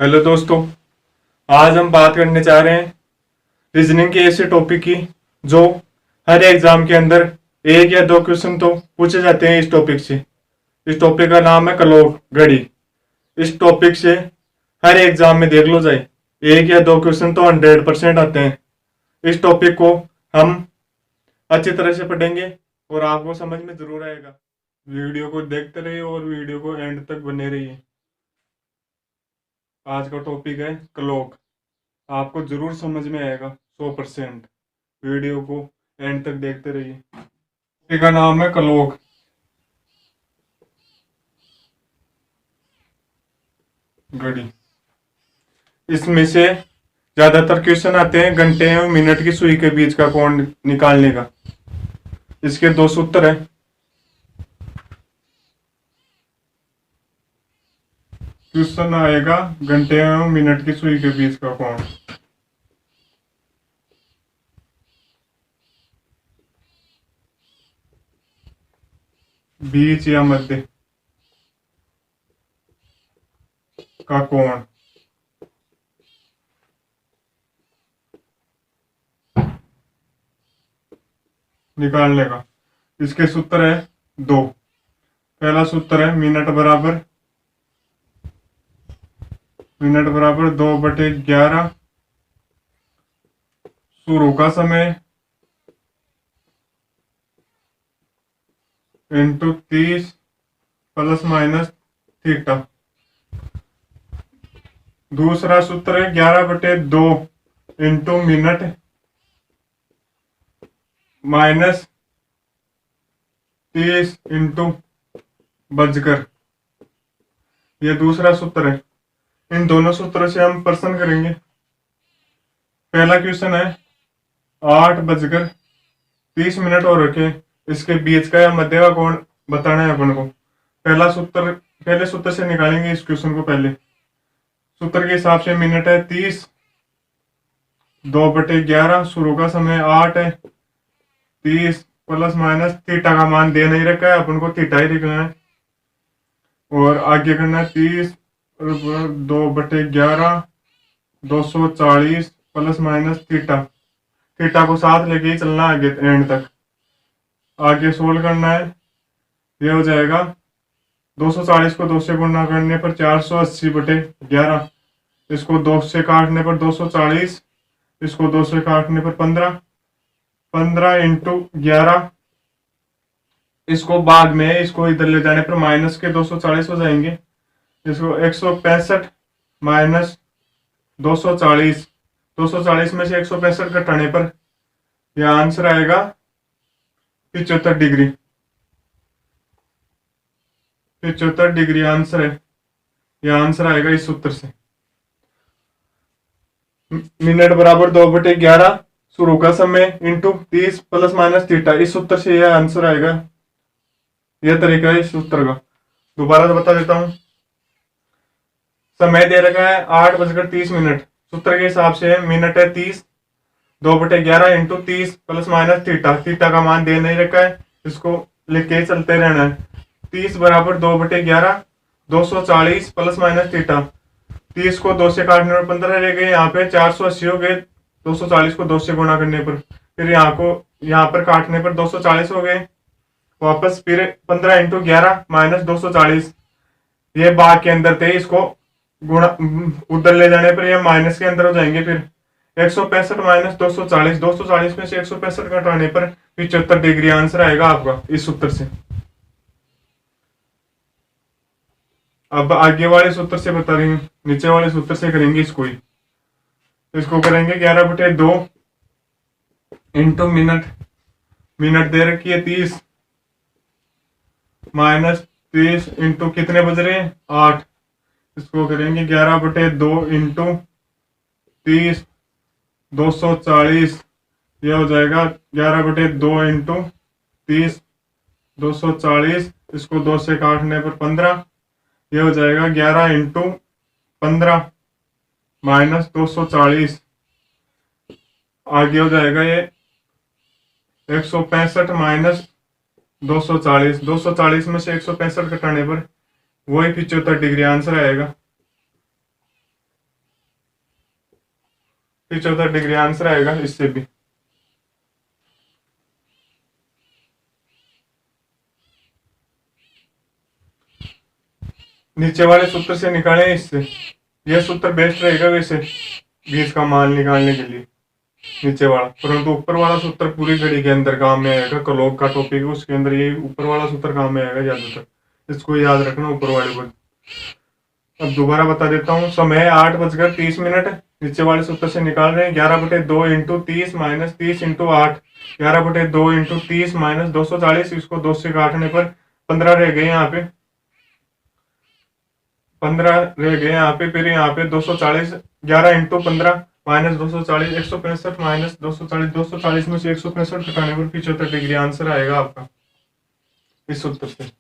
Hello दोस्तों। आज हम बात करने जा रहे हैं रीजनिंग के ऐसे टॉपिक की जो हर एग्जाम के अंदर एक या दो क्वेश्चन तो पूछे जाते हैं इस टॉपिक से। इस टॉपिक का नाम है कलोक घड़ी। इस टॉपिक से हर एग्जाम में देख लो जाए एक या दो क्वेश्चन तो 100% आते हैं। इस टॉपिक को हम अच्छी तरह से पढ़ेंगे और आपको समझ में जरूर आएगा। वीडियो को देखते रहिए और वीडियो को एंड तक बने रहिए। आज का टॉपिक है क्लॉक। आपको जरूर समझ में आएगा 100%। वीडियो को एंड तक देखते रहिए। टॉपिक का नाम है क्लॉक घड़ी। इसमें से ज्यादातर क्वेश्चन आते हैं घंटे और मिनट की सुई के बीच का कोण निकालने का। इसके दो सूत्र है। क्वेश्चन आएगा घंटे एवं मिनट की सुई के बीच का कोण। बीच या मध्य का कोण निकालने का। इसके सूत्र है दो। पहला सूत्र है मिनट बराबर 2/11 शुरू का समय इंटू 30 प्लस माइनस थीटा। दूसरा सूत्र है 11/2 इंटू मिनट माइनस 30 इंटू बजकर। यह दूसरा सूत्र है। इन दोनों सूत्रों से हम प्रश्न करेंगे। पहला क्वेश्चन है 8:30 और रखे इसके बीच का या मध्य का कोण बताना है अपन को। पहले सूत्र से निकालेंगे इस क्वेश्चन को। पहले सूत्र के हिसाब से मिनट है 30, 2/11 शुरू का समय 8 है, 30 प्लस माइनस थीटा का मान दे नहीं रखा है, अपन को थीटा ही लिखना है। और आगे करना है 30 2/11 240 प्लस माइनस थीटा। थीटा को साथ लेके ही चलना आगे एंड तक। आगे सोल्व करना है। ये हो जाएगा 240 को 2 से गुणा करने पर 480/11। इसको 2 से काटने पर 240, इसको 2 से काटने पर 15, 15 इंटू 11। इसको बाद में इसको इधर ले जाने पर माइनस के 240 हो जाएंगे। इसको 165 माइनस 240, 240 में से 165 घटाने पर यह आंसर आएगा 75 डिग्री। 75 डिग्री आंसर है। यह आंसर आएगा इस सूत्र से। मिनट बराबर 2/11 शुरू का समय इंटू 30 प्लस माइनस थीटा। इस सूत्र से यह आंसर आएगा। यह तरीका है इस सूत्र का। दोबारा से बता देता हूं। समय दे रखा है 8:30। सूत्र के हिसाब से मिनट है 30, 2/11 into 30 plus minus theta. Theta का मान दे नहीं रखा है, इसको लिख के चलते रहना है। 30 बराबर 2/11 240 प्लस माइनस थीटा। 30 को 2 से काटने पर 15 रह गए। यहाँ पे 480 हो गए 240 को 2 से गुणा करने पर। फिर यहाँ पर काटने पर 240 हो गए। वापस फिर 15 इंटू 11 माइनस 240। ये भाग के अंदर थे, इसको गुणा उधर ले जाने पर ये माइनस के अंदर हो जाएंगे। फिर 165 माइनस 240, 240 में से 165 घटाने पर 75 डिग्री आंसर आएगा आपका इस सूत्र से। अब आगे वाले सूत्र से बता रही हूँ, नीचे वाले सूत्र से करेंगे इसको ही। इसको करेंगे 11/2 इंटू मिनट दे रखी है 30 माइनस 30 इंटू कितने बज रहे हैं 8। इसको करेंगे 11/2 इंटू 30 240। यह हो जाएगा 11/2 इंटू 30 240। इसको 2 से काटने पर 15। यह हो जाएगा 11 इंटू 15 माइनस 240। आगे हो जाएगा ये 165 माइनस 240। 240 में से 165 घटाने पर वही 75 डिग्री आंसर आएगा। 75 डिग्री आंसर आएगा इससे भी। नीचे वाले सूत्र से निकालें इससे, यह सूत्र बेस्ट रहेगा वैसे बीज का मान निकालने के लिए, नीचे वाला। परंतु ऊपर वाला सूत्र पूरी घड़ी के अंदर काम में आएगा। कलोग का टॉपिक है, उसके अंदर ये ऊपर वाला सूत्र काम में आएगा ज्यादातर, इसको याद रखना ऊपर वाले को। अब दोबारा बता देता हूँ, समय 8:30। नीचे वाले सूत्र से निकाल रहे हैं 11/2 into 30 minus 30 into 8। 11/2 into 30 minus 240, इसको 2 से काटने पर 15 रह गए यहाँ पे, 15 रह गए यहाँ पे। फिर यहाँ पे 240, 11 इंटू 15 माइनस 240, 165 माइनस 240, 240 में से 165 घटाने पर 75 डिग्री आंसर आएगा आपका इस सूत्र से।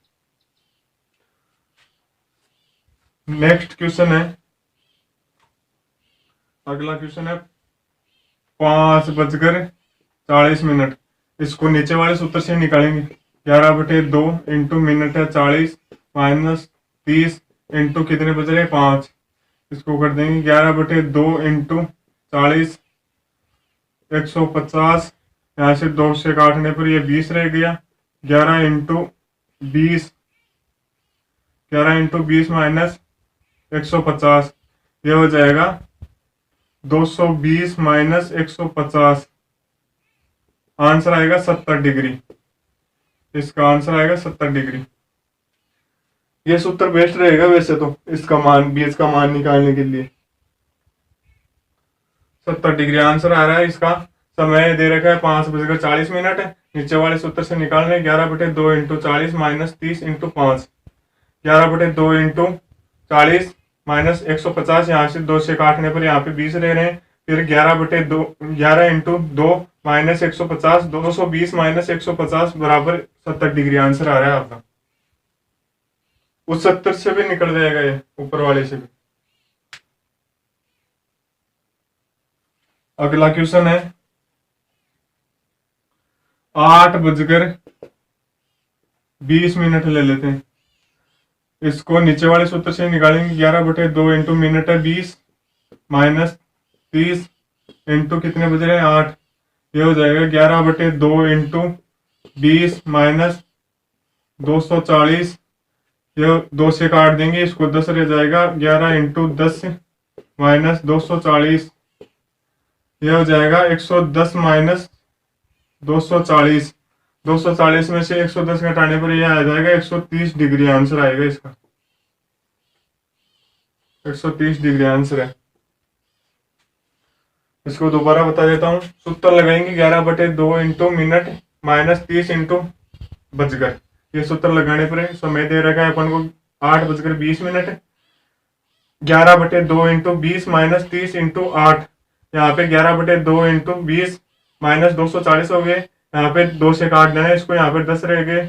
नेक्स्ट क्वेश्चन है, अगला क्वेश्चन है 5:40। इसको नीचे वाले सूत्र से निकालेंगे। 11/2 इंटू मिनट है 40 माइनस 30 इंटू कितने बज रहे 5। इसको कर देंगे 11/2 इंटू 40, 150। यहाँ से 2 से काटने पर ये 20 रह गया। 11 इंटू 20, 11 इंटू 20 माइनस 150, ये हो जाएगा 220 माइनस 150। आंसर आएगा 70 डिग्री। इसका आंसर आएगा 70 डिग्री। ये सूत्र बेस्ट रहेगा वैसे तो इसका मान, बीज का मान निकालने के लिए। 70 डिग्री आंसर आ रहा है इसका। समय दे रखा है 5:40। नीचे वाले सूत्र से निकालने 11/2 into 40 minus 30 into 5। 11/2 into 40 minus 150, यहाँ से 2 से काटने पर यहाँ पे 20 रह रहे हैं। फिर 11/2, 11 इंटू 2 माइनस 150, 220 माइनस 150 बराबर 70 डिग्री आंसर आ रहा है आपका। उस 70 से भी निकल जाएगा ये, ऊपर वाले से भी। अगला क्वेश्चन है 8:20 ले लेते हैं। इसको नीचे वाले सूत्र से निकालेंगे। 11/2 इंटू मिनट है 20 माइनस 30 इंटू कितने बज रहे हैं 8। ये हो जाएगा 11/2 इंटू 20 माइनस 240। ये 2 से काट देंगे, इसको 10 रह जाएगा। 11 इंटू 10 माइनस 240, यह हो जाएगा 110 माइनस 240। 240 में से 110 घटाने पर यह आ जाएगा 130 डिग्री आंसर आएगा इसका। 130 डिग्री आंसर है। इसको दोबारा बता देता हूँ। सूत्र लगाएंगे 11/2 इंटू मिनट माइनस 30 इंटू बजकर। ये सूत्र लगाने पर समय दे रखा है अपन को 8:20। 11/2 इंटू 20 माइनस 30 इंटू 8। यहाँ पे 11/2 इंटू 20 माइनस 240 हो गए। यहाँ पे 2 से काट देना है इसको, यहाँ पे 10 रह गए।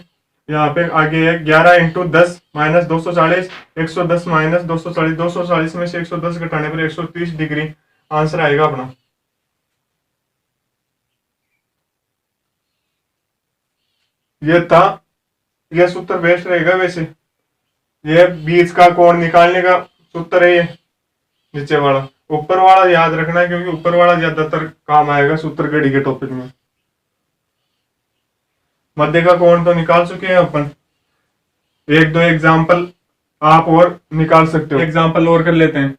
यहाँ पे आगे है 11 इंटू 10 माइनस 240, 110 माइनस 240, 240 में से 110 घटाने पर 130 डिग्री आंसर आएगा अपना। ये था, यह सूत्र बेस्ट रहेगा वैसे। ये बीच का कोण निकालने का सूत्र है ये, नीचे वाला। ऊपर वाला याद रखना है क्योंकि ऊपर वाला ज्यादातर काम आएगा सूत्र घड़ी के टॉपिक में। मध्य का कोण तो निकाल चुके हैं अपन। 1-2 एग्जाम्पल आप और निकाल सकते हो। एग्जाम्पल और कर लेते हैं।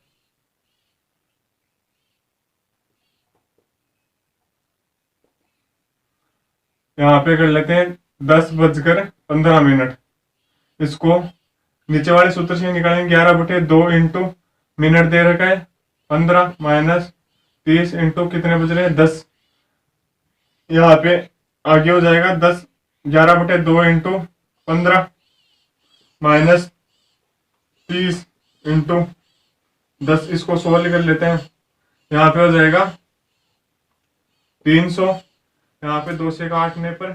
यहाँ पे कर लेते हैं 10:15। इसको नीचे वाले सूत्र से निकालेंगे। 11/2 इंटू मिनट दे रखा है 15 माइनस 30 इंटू कितने बज रहे हैं 10। यहाँ पे आगे हो जाएगा 10। 11/2 इंटू 15 माइनस 30 इंटू 10। इसको 16 कर लेते हैं। यहाँ पे हो जाएगा 300। यहाँ पे 2 से काटने पर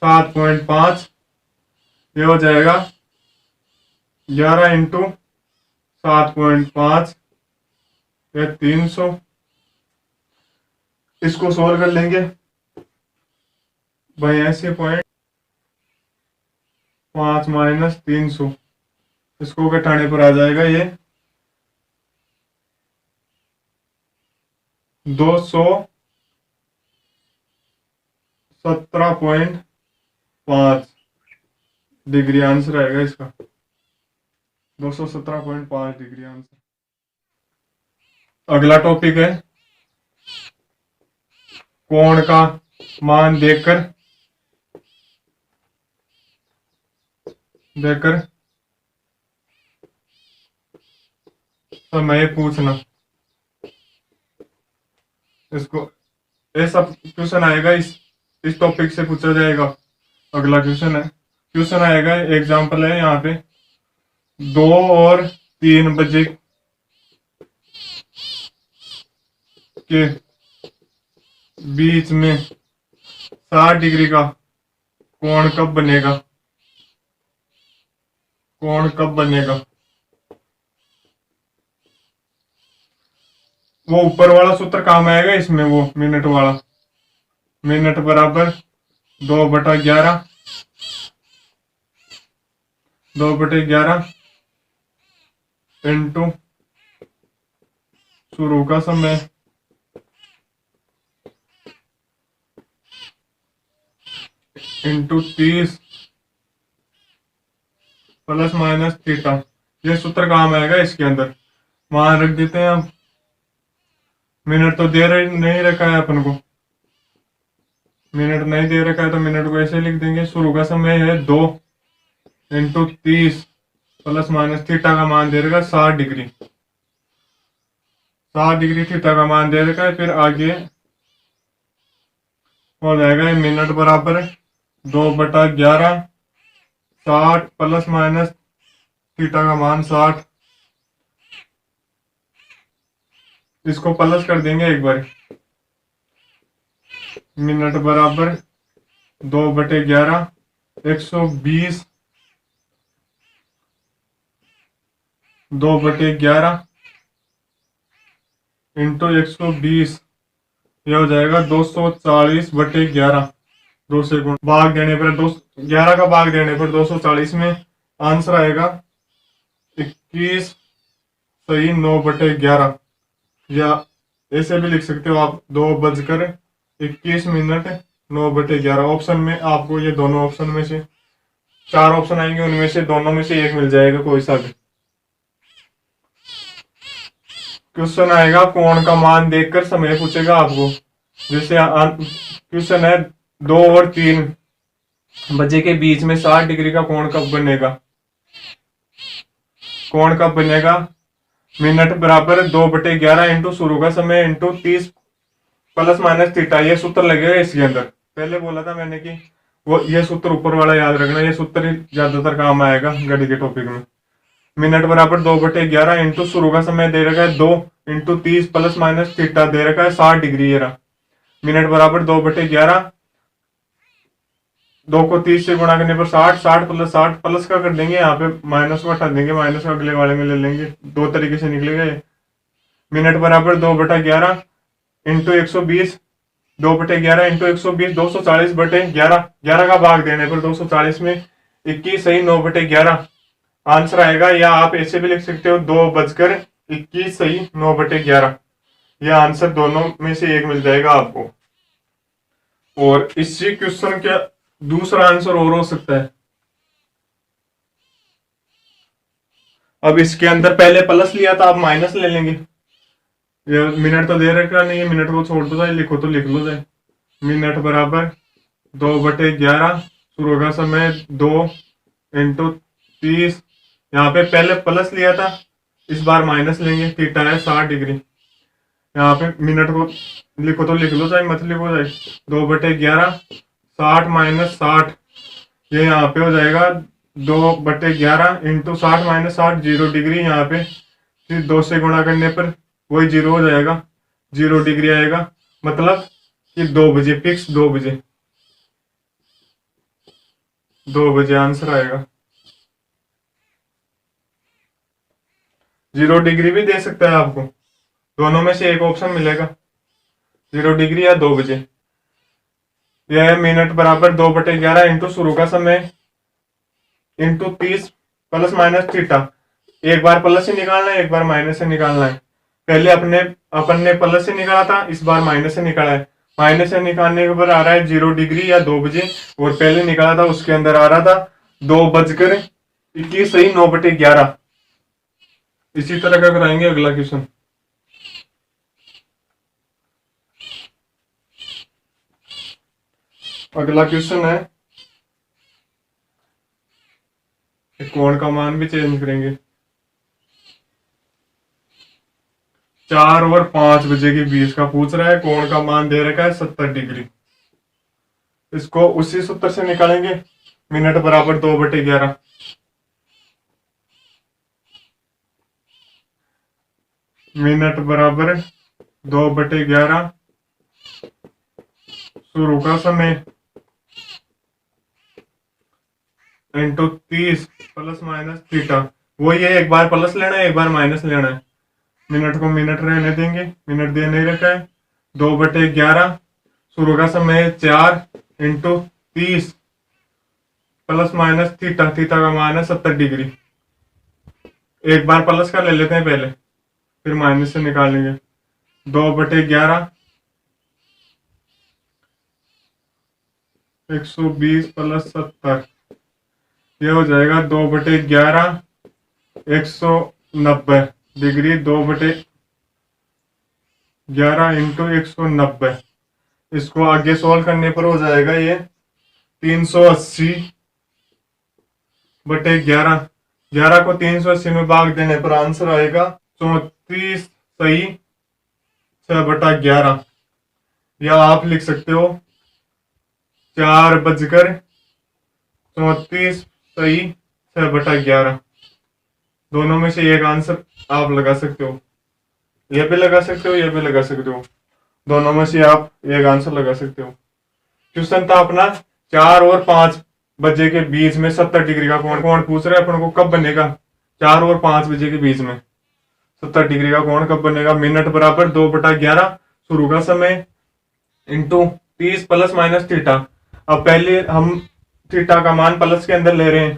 7.5। ये हो जाएगा 11 इंटू 7.5 या 300। इसको सोल्व कर लेंगे। 82.5 माइनस 300, इसको घटाने पर आ जाएगा ये 217.5 डिग्री आंसर आएगा इसका। 217.5 डिग्री आंसर। अगला टॉपिक है कोण का मान देकर समय पूछना। इसको ऐसा क्वेश्चन आएगा, इस टॉपिक से पूछा जाएगा। अगला क्वेश्चन आएगा, एग्जांपल है यहाँ पे 2 और 3 बजे के बीच में 60 डिग्री का कोण कब बनेगा? वो ऊपर वाला सूत्र काम आएगा इसमें, वो मिनट वाला। मिनट बराबर 2/11 इंटू शुरू का समय इंटू 30 प्लस माइनस थीटा। ये सूत्र काम आएगा इसके अंदर। मान रख देते हैं हम। मिनट तो नहीं रखा है अपन को, मिनट नहीं दे रखा है तो मिनट को ऐसे लिख देंगे। शुरू का समय है 2 इंटू 30 प्लस माइनस थीटा का मान दे रखा है 60 डिग्री। 60 डिग्री थीटा का मान दे रखा है। फिर आगे हो जाएगा मिनट बराबर 2/11 60 प्लस माइनस थीटा का मान 60। इसको प्लस कर देंगे एक बार। मिनट बराबर 2/11 120 2/11 इंटू 120, यह हो जाएगा 240/11। 2 से गुण भाग देने पर 11 का भाग देने पर 240 में आंसर आएगा 21 सही 9/11। या ऐसे भी लिख सकते हो आप 2:21 मिनट 9/11। ऑप्शन में आपको ये दोनों ऑप्शन में से 4 ऑप्शन आएंगे, उनमें से दोनों में से एक मिल जाएगा, कोई सा भी। क्वेश्चन आएगा कोण का मान देखकर समय पूछेगा आपको। जैसे क्वेश्चन है 2 और 3 बजे के बीच में 60 डिग्री का कोण कब बनेगा? मिनट बराबर 2/11 इंटू शुरू का समय इंटू 30 प्लस माइनस थीटा। ये सूत्र लगेगा इसके अंदर। पहले बोला था मैंने कि वो ये सूत्र ऊपर वाला याद रखना, ये सूत्र ही ज्यादातर काम आएगा गणित के टॉपिक में। मिनट बराबर 2/11 इंटू शुरू का समय दे रखा है 2 इंटू 30 प्लस माइनस थीटा दे रखा है 60 डिग्री। ये रहा मिनट बराबर 2/11, 2 को 30 से गुणा करने पर 60, 60 प्लस 60 प्लस का कर देंगे, यहाँ पे माइनस को हटा देंगे, माइनस का अगले वाले में ले लेंगे। 2 तरीके से निकलेगा ये। मिनट बराबर 2/11 इंटू 120, 2/11 इंटू 120 240/11। 11 का भाग देने पर 240 में 21 सही 9/11 आंसर आएगा। या आप ऐसे भी लिख सकते हो 2:21 सही 9/11। यह आंसर दोनों में से एक मिल जाएगा आपको। और इसी क्वेश्चन के दूसरा आंसर और हो सकता है। अब इसके अंदर पहले प्लस लिया था, आप माइनस ले लेंगे। ये मिनट तो दे रखा नहीं है, मिनट को छोड़ दो जाए, लिखो तो लिख लो जाए। मिनट बराबर 2/11 शुरू का समय 2 इंटू 30। यहाँ पे पहले प्लस लिया था, इस बार माइनस लेंगे। थीटा है 60 डिग्री। यहाँ पे मिनट को लिखो तो लिख लो चाहे मत लिखो जाए। 2/11 60 माइनस 60, ये यहाँ पे हो जाएगा 2/11 इंटू 60 माइनस 60 0 डिग्री। यहाँ पे फिर 2 से गुणा करने पर वही 0 हो जाएगा, 0 डिग्री आएगा। मतलब कि 2 बजे फिक्स 2 बजे आंसर आएगा। 0 डिग्री भी दे सकता है आपको, दोनों में से एक ऑप्शन मिलेगा, 0 डिग्री या 2 बजे। यह मिनट बराबर 2/11 इंटू शुरू का समय इंटू 30 प्लस माइनस थीटा। एक बार प्लस से निकालना है, एक बार माइनस से निकालना है। पहले अपन ने प्लस से निकाला था, इस बार माइनस से निकाला है। माइनस से निकालने के ऊपर आ रहा है 0 डिग्री या 2 बजे, और पहले निकाला था उसके अंदर आ रहा था 2 बजकर 21 सही 9/11। इसी तरह का कराएंगे अगला क्वेश्चन। अगला क्वेश्चन है, कोण का मान भी चेंज करेंगे। 4 और 5 बजे के बीच का पूछ रहा है, कोण का मान दे रखा है 70 डिग्री। इसको उसी सूत्र से निकालेंगे, मिनट बराबर 2/11। मिनट बराबर 2/11, शुरू का समय इंटू 30 प्लस माइनस थीटा। वो ये एक बार प्लस लेना है, एक बार माइनस लेना है। मिनट को मिनट रहने देंगे, मिनट दे नहीं रखा है। 2/11, शुरू का समय 4 into 30 plus minus theta, theta का मान है 70 डिग्री। एक बार प्लस का ले लेते हैं पहले, फिर माइनस से निकालेंगे। 2/11 120 प्लस 70, ये हो जाएगा 2/11 190 डिग्री। 2/11 इंटू 190, इसको आगे सॉल्व करने पर हो जाएगा ये 380/11। 11 को 380 में भाग देने पर आंसर आएगा 34 सही 6/11। या आप लिख सकते हो 4 बजकर 34 सही 6/11। दोनों में से एक आंसर आप लगा सकते हो, ये भी लगा सकते हो, ये भी लगा सकते हो। दोनों में से आप एक आंसर लगा सकते हो। क्वेश्चन था अपना 4 और 5 बजे के बीच में 70 डिग्री का कोण। कोण पूछ रहे हैं अपन को कब बनेगा, 4 और 5 बजे के बीच में 70 डिग्री का कोण कब बनेगा। मिनट बराबर 2/11, शुरू का समय इंटू 30 प्लस माइनस थीटा। अब पहले हम थीटा का मान प्लस के अंदर ले रहे हैं,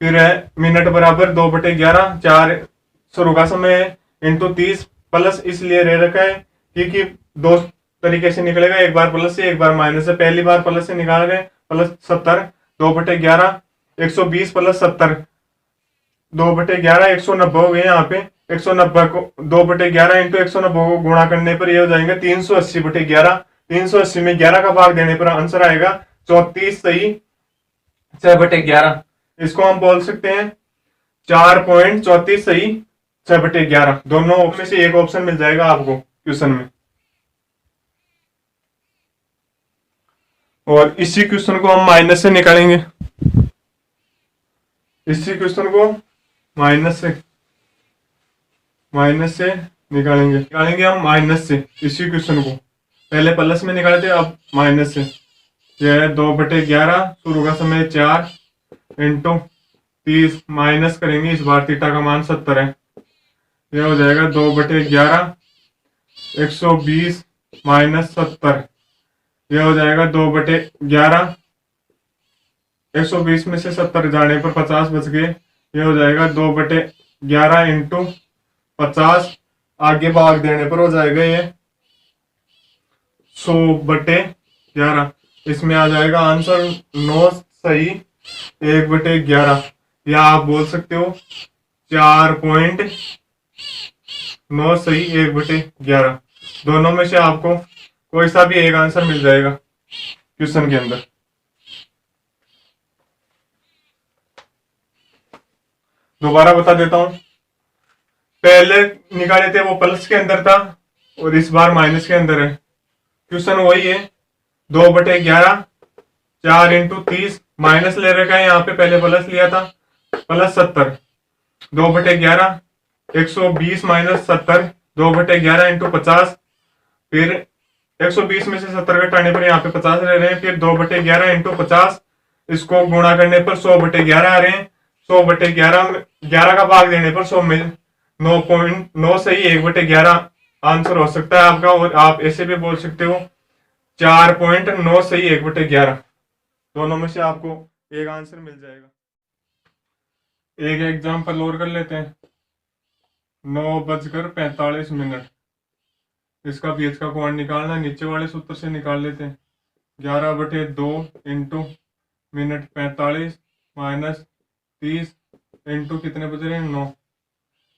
फिर है मिनट बराबर 2/11, 4 शुरू का समय इंटू 30 प्लस इसलिए रह रखा है क्योंकि दो तरीके से निकलेगा, एक बार प्लस से एक बार माइनस से। पहली बार प्लस से निकाल गए प्लस 70, 2/11 120 प्लस 70, 2/11 190 हो गए। यहाँ पे 190 को 2/11 इंटू 190 को गुणा करने पर ये हो जाएंगे 380/11। 380 में 11 का भाग देने पर आंसर आएगा 34 सही 6/11। इसको हम बोल सकते हैं 4.34 सही 6/11। दोनों में से एक ऑप्शन मिल जाएगा आपको क्वेश्चन में। और इसी क्वेश्चन को हम माइनस से निकालेंगे। इसी क्वेश्चन को माइनस से निकालेंगे हम माइनस से। इसी क्वेश्चन को पहले प्लस में निकाले थे, अब माइनस से। यह है 2/11, शुरू का समय 4 इंटू 30 माइनस करेंगे, इस बार थीटा का मान 70 है। यह हो जाएगा 2/11 120 माइनस 70। यह हो जाएगा 2/11 120 में से 70 जाने पर 50 बच गए। यह हो जाएगा 2/11 इंटू 50, आगे भाग देने पर हो जाएगा ये 100/11। इसमें आ जाएगा आंसर 9 सही 1/11, या आप बोल सकते हो 4.9 सही 1/11। दोनों में से आपको कोई सा भी एक आंसर मिल जाएगा क्वेश्चन के अंदर। दोबारा बता देता हूं, पहले निकाले थे वो प्लस के अंदर था और इस बार माइनस के अंदर है। क्वेश्चन वही है 2/11, 4 इंटू 30 माइनस ले रखा है, यहाँ पे पहले प्लस लिया था प्लस 70। 2/11 120 माइनस 70, 2/11 इंटू 50, फिर 120 में से 70 घटाने पर यहाँ पे 50 रह रहे हैं, फिर 2/11 इंटू 50, इसको गुणा करने पर 100/11 आ रहे हैं। 100/11 11 का भाग देने पर 100 में 9.9 सही 1/11 आंसर हो सकता है आपका। और आप ऐसे भी बोल सकते हो 4.9 सही 1/11। दोनों में से आपको एक आंसर मिल जाएगा। एक एग्जाम्पल और कर लेते हैं। 9:45। इसका बीच का कोण निकालना, नीचे वाले सूत्र से निकाल लेते हैं। 11/2 इंटू मिनट 45 माइनस 30 इंटू कितने बज रहे हैं 9।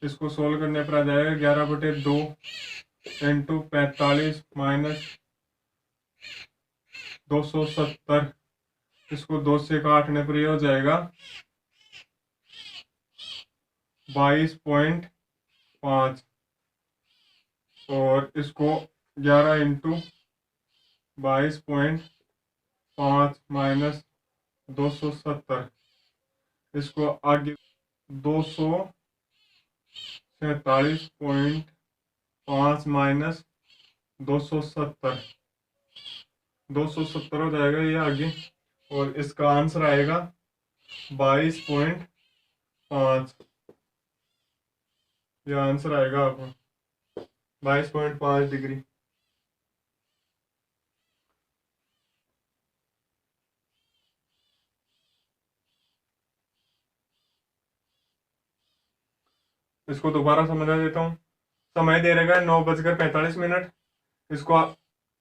इसको सोल्व करने पर आ जाएगा 11/2 इंटू 45 माइनस 270। इसको 2 से काटने पर यह हो जाएगा 22.5 और इसको 11 इंटू 22.5 माइनस 270, इसको आगे 247.5 माइनस 270, 270 हो जाएगा ये आगे, और इसका आंसर आएगा 22.5। यह आंसर आएगा आपको 22.5 डिग्री। इसको दोबारा समझा देता हूँ। समय दे रहेगा 9:45। इसको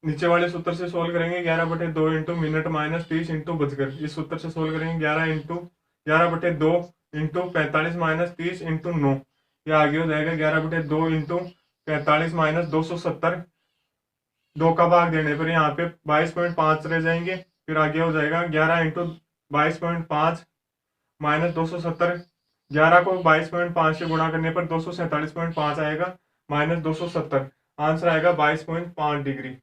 नीचे वाले सूत्र से सोल्व करेंगे 11/2 इंटू मिनट माइनस 30 इंटू बजकर। इस सूत्र से सोल्व करेंगे 11/2 इंटू 45 माइनस 30 इंटू 9। यह आगे हो जाएगा 11/2 इंटू 45 माइनस 270। 2 का भाग देने पर यहाँ पे 22.5 रह जाएंगे। फिर आगे हो जाएगा 11 इंटू 22.5 माइनस 270। 11 को 22.5 से गुणा करने पर 247.5 आएगा माइनस 270। आंसर आएगा 22.5 डिग्री।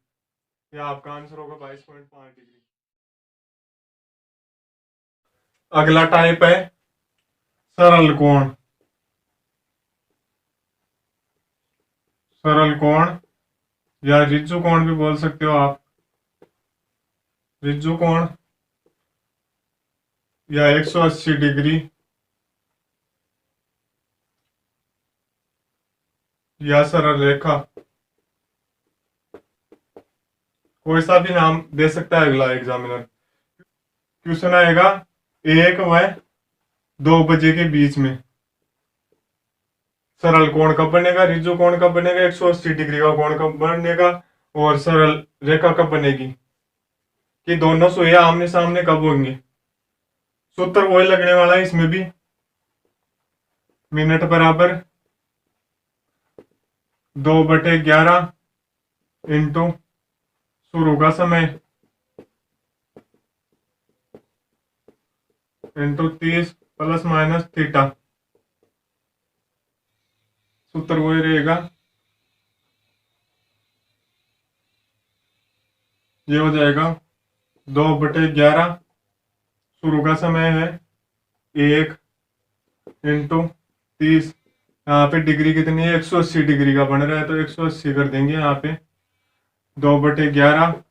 यह आपका आंसर होगा 22.5 डिग्री। अगला टाइप है सरल कोण। सरल कोण या रिज्जु कोण भी बोल सकते हो आप। रिज्जु कोण या 180 डिग्री या सरल रेखा, कोई सा भी नाम दे सकता है अगला एग्जामिनर। क्वेश्चन आएगा 1 व 2 बजे के बीच में सरल कोण कब बनेगा, रिज्जु कोण कब बनेगा, 180 डिग्री का कोण कब बनेगा, और सरल रेखा कब बनेगी, कि दोनों सुइयां आमने सामने कब होंगी। सूत्र वही लगने वाला है इसमें भी। मिनट बराबर 2/11 इंटू शुरू का समय इंटू 30 प्लस माइनस थीटा। सूत्र वही रहेगा। ये हो जाएगा 2/11, शुरू का समय है 1 इंटू 30। यहाँ पे डिग्री कितनी है, 180 डिग्री का बन रहा है तो 180 कर देंगे यहाँ पे। 2/11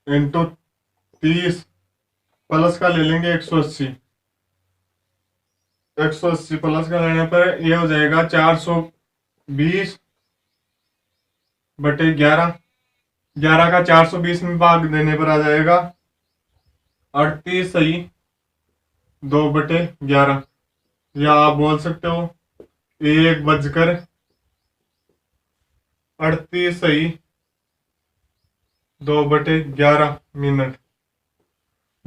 इंटू 30 प्लस का ले लेंगे 180। 180 प्लस का लेने पर ये हो जाएगा 420/11। 11 का 420 में भाग देने पर आ जाएगा 38 सही 2/11, या आप बोल सकते हो 1:38 सही 2/11 मिनट।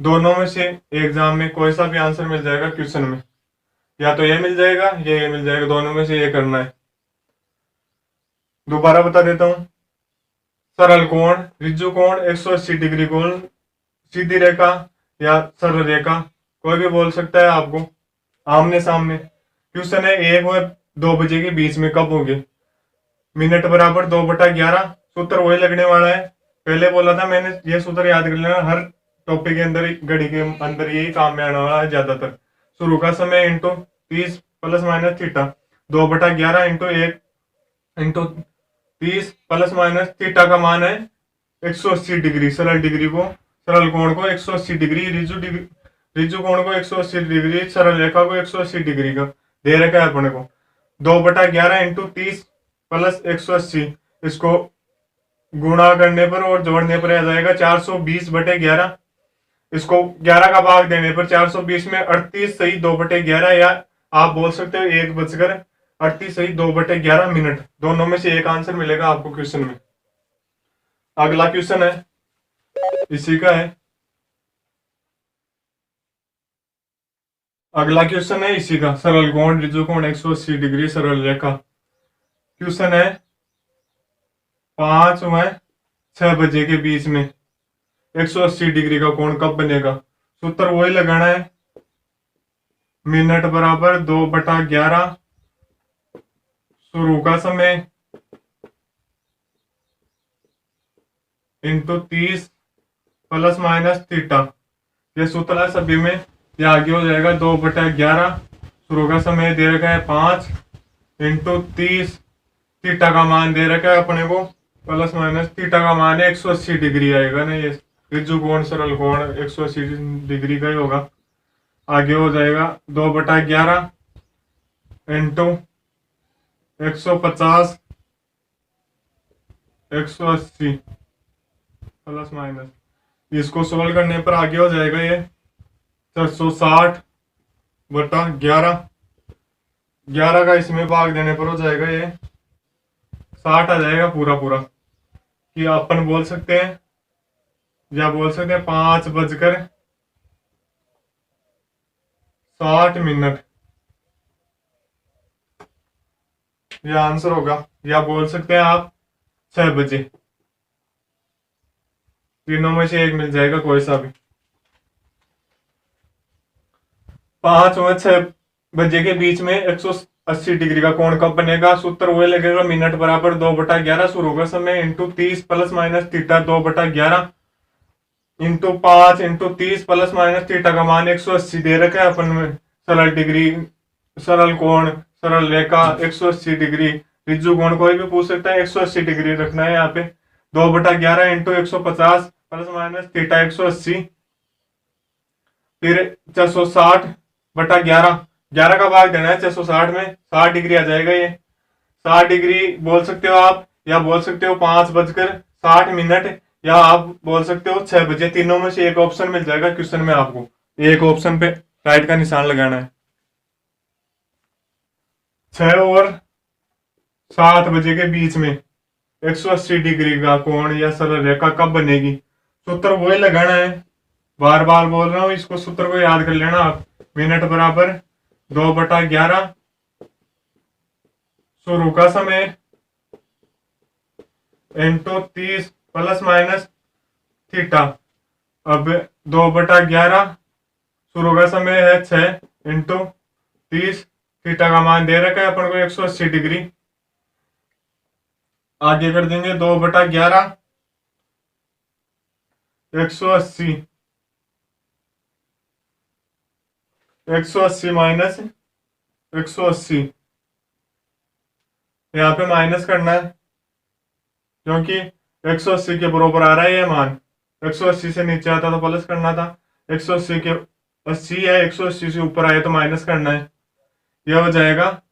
दोनों में से एग्जाम में कोई सा भी आंसर मिल जाएगा क्वेश्चन में, या तो ये मिल जाएगा या ये मिल जाएगा, दोनों में से ये करना है। दोबारा बता देता हूं। सरल कोण, रिज्जु कोण, 180 डिग्री कोण, सीधी रेखा या सरल रेखा, कोई भी बोल सकता है आपको। आमने सामने क्वेश्चन है 1 व 2 बजे के बीच में कब होंगे। मिनट बराबर 2/11, सूत्र वही लगने वाला है। पहले बोला था मैंने, ये सूत्र याद कर लेना, हर टॉपिक के अंदर घड़ी के अंदर यही काम में आने वाला है ज्यादातर। शुरू का समय into 30 plus minus theta, 2/11 into 1 into 30 plus minus theta का मान है 180 डिग्री। सरल कोण को 180 डिग्री, रिज्जु कोण को 180 डिग्री, सरल रेखा को 180 डिग्री का दे रखा है अपने को। 2/11 इंटू 30 प्लस 180, इसको गुणा करने पर और जोड़ने पर आ जाएगा 420/11। इसको 11 का भाग देने पर 420 में 38 सही 2/11, या आप बोल सकते हो 1:38 सही 2/11 मिनट, दोनों में से एक आंसर मिलेगा आपको क्वेश्चन में। अगला क्वेश्चन है इसी का है, अगला क्वेश्चन है इसी का, सरल कोण ऋजु कोण 180 डिग्री सरल रेखा। क्वेश्चन है 5 व 6 बजे के बीच में 180 डिग्री का कोण कब बनेगा। सूत्र वही लगाना है, मिनट बराबर 2/11, शुरू का समय इंटू 30 प्लस माइनस थीटा। ये सूत्र है सभी में, ये आगे हो जाएगा 2/11, शुरू का समय दे रखा है 5 इंटू 30, थीटा का मान दे रखा है अपने को प्लस माइनस, थीटा का मान है 180 डिग्री आएगा ना, ये ऋजु कोण सरल कोण 180 डिग्री का ही होगा। आगे हो जाएगा 2/11 इंटू 150 180 प्लस माइनस, इसको सोल्व करने पर आगे हो जाएगा ये 460/11, 11 का इसमें भाग देने पर हो जाएगा ये 60 आ जाएगा पूरा पूरा। कि अपन बोल सकते हैं या बोल सकते हैं 5:60 ये आंसर होगा, या बोल सकते हैं आप 6 बजे, तीनों में से एक मिल जाएगा कोई सा भी। 5 व 6 बजे के बीच में 180 डिग्री का कोण कब बनेगा। सूत्र वही लगेगा, मिनट बराबर 2/11, शुरू का समय into 30 plus minus theta 2/11 into 5 into 30 plus minus theta का मान 180 दे रखा है अपन में। सरल डिग्री, सरल कोण, सरल रेखा 180 डिग्री, ऋजु कोण कोई भी पूछ सकता है, 180 डिग्री रखना है यहाँ पे। 2/11 इंटू 150 प्लस माइनस थीटा 180, फिर 460/11, 11 का भाग देना है 460 में, 60 डिग्री आ जाएगा ये। 60 डिग्री बोल सकते हो आप, या बोल सकते हो 5:60, या आप बोल सकते हो 6 बजे, तीनों में से एक ऑप्शन मिल जाएगा क्वेश्चन में। आपको एक ऑप्शन पे राइट का निशान लगाना है। 6 और 7 बजे के बीच में 180 डिग्री का कोण या सरल रेखा कब बनेगी। सूत्र वही लगाना है, बार बार बोल रहा हूं, इसको सूत्र को याद कर लेना आप। मिनट बराबर 2/11, शुरू का समय इंटू 30 प्लस माइनस थीटा। अब 2/11, शुरू का समय है 6 इंटू 30, थीटा का मान दे रखा है अपन को 180 डिग्री। आगे कर देंगे 2/11 180, 180 माइनस 180, यहाँ पे माइनस करना है क्योंकि 180 के बराबर आ रहा है ये मान। 180 से नीचे आता तो प्लस करना था, 180 के 80 है, 180 से ऊपर आए तो माइनस करना है। यह हो जाएगा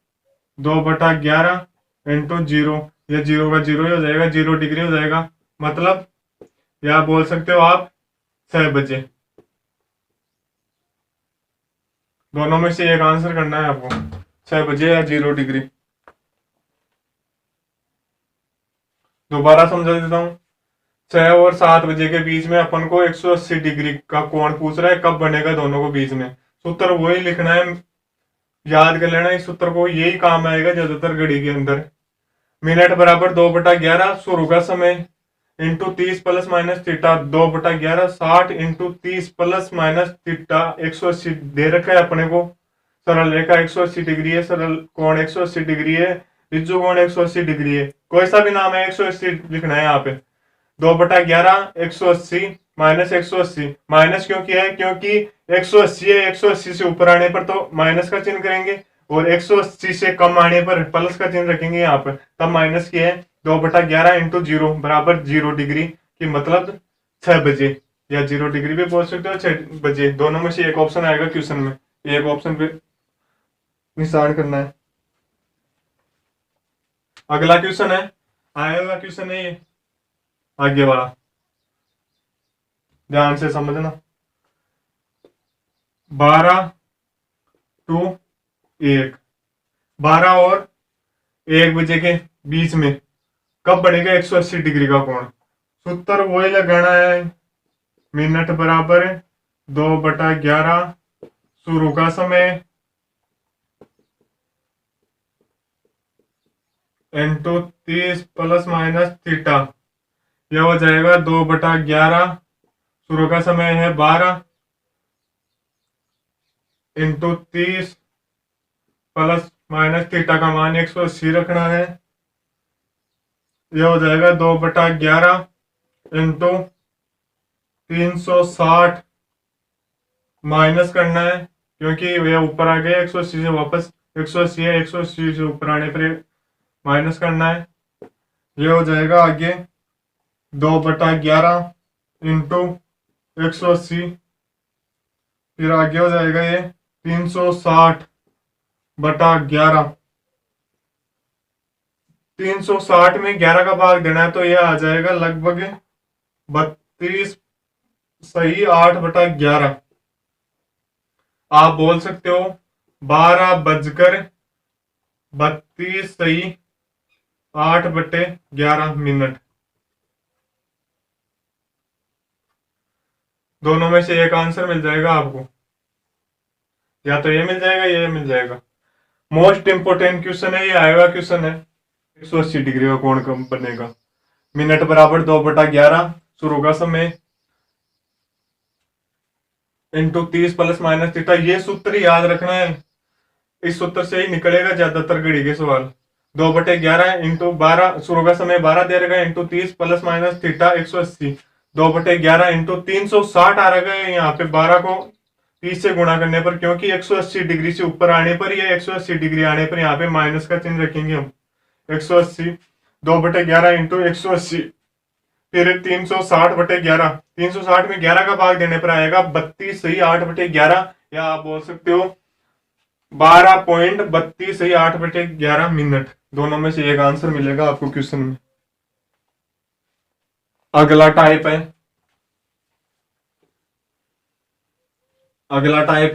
2/11 इंटू 0, ये 0 का 0 ही हो जाएगा, 0 डिग्री हो जाएगा। मतलब या बोल सकते हो आप 6 बजे, दोनों में से एक आंसर करना है आपको, 6 बजे या 0 डिग्री। दोबारा समझा देता हूँ, 6 और 7 बजे के बीच में अपन को 180 डिग्री का कोण पूछ रहा है, कब बनेगा दोनों को बीच में। सूत्र वही लिखना है, याद कर लेना, इस सूत्र को, यही काम आएगा ज्यादातर घड़ी के अंदर। मिनट बराबर 2/11, शुरू का समय into 30 plus minus theta 2/11, 60 into 30 plus minus theta 180 दे रखा है अपने को। सरल रेखा 180 डिग्री है, सरल कोण 180 डिग्री है, ऋजु कोण 180 डिग्री है, कोई सा भी नाम है 180 लिखना है यहाँ पे। 2/11 180 माइनस 180, माइनस क्यों किया है, क्योंकि 180 है, 180 से ऊपर आने पर तो माइनस का चिन्ह करेंगे, और 180 से कम आने पर प्लस का चिन्ह रखेंगे यहाँ पर, तब माइनस किया है। 2/11 इंटू 0 बराबर 0 डिग्री, की मतलब 6 बजे, या 0 डिग्री भी बोल सकते हो 6 बजे, दोनों में से एक ऑप्शन आएगा क्वेश्चन में, एक ऑप्शन पे निशान करना है। अगला क्वेश्चन है, आएगा क्वेश्चन है ये आगे वाला, ध्यान से समझना। 12 टू 1। 12 और 1 बजे के बीच में कब बढ़ेगा 180 डिग्री का कोण? सूत्र वही लगाना है, मिनट बराबर 2/11, शुरू का समय इंटू 30 प्लस माइनस थीटा। यह हो जाएगा 2/11, शुरू का समय है 12 इंटू 30 प्लस माइनस थीटा का मान 180 रखना है। यह हो जाएगा 2/11 इंटू 360 माइनस करना है, क्योंकि यह ऊपर आ गया 180 से वापस 180 है, 180 से ऊपर आने पर माइनस करना है। यह हो जाएगा आगे 2/11 इंटू 180, फिर आगे हो जाएगा ये 360/11। 360 में 11 का भाग देना है तो यह आ जाएगा लगभग 32 सही 8/11। आप बोल सकते हो 12:32 सही 8/11 मिनट। दोनों में से एक आंसर मिल जाएगा आपको, या तो ये मिल जाएगा या ये मिल जाएगा। मोस्ट इंपोर्टेंट क्वेश्चन है, ये आएगा क्वेश्चन है 180 डिग्री का कोण कब बनेगा। मिनट बराबर 2/11, शुरू का समय इंटू 30 प्लस माइनस थीटा। ये सूत्र याद रखना है, इस सूत्र से ही निकलेगा ज्यादातर घड़ी के सवाल। 2/11 इंटू 12, शुरू का समय 12 दे रहेगा, into 30 plus minus theta 180। 2/11 into 360 आ रहेगा, यहाँ पे 12 को 30 से गुणा करने पर, क्योंकि 180 डिग्री से ऊपर आने पर या 180 डिग्री आने पर यहाँ पे माइनस का चिन्ह रखेंगे हम। 180 2/11 इंटू 180, फिर 360/11। 360 में 11 का भाग देने पर आएगा 32 सही 8/11, या आप बोल सकते हो 12.32 सही 8/11 मिनट। दोनों में से एक आंसर मिलेगा आपको क्वेश्चन में। अगला टाइप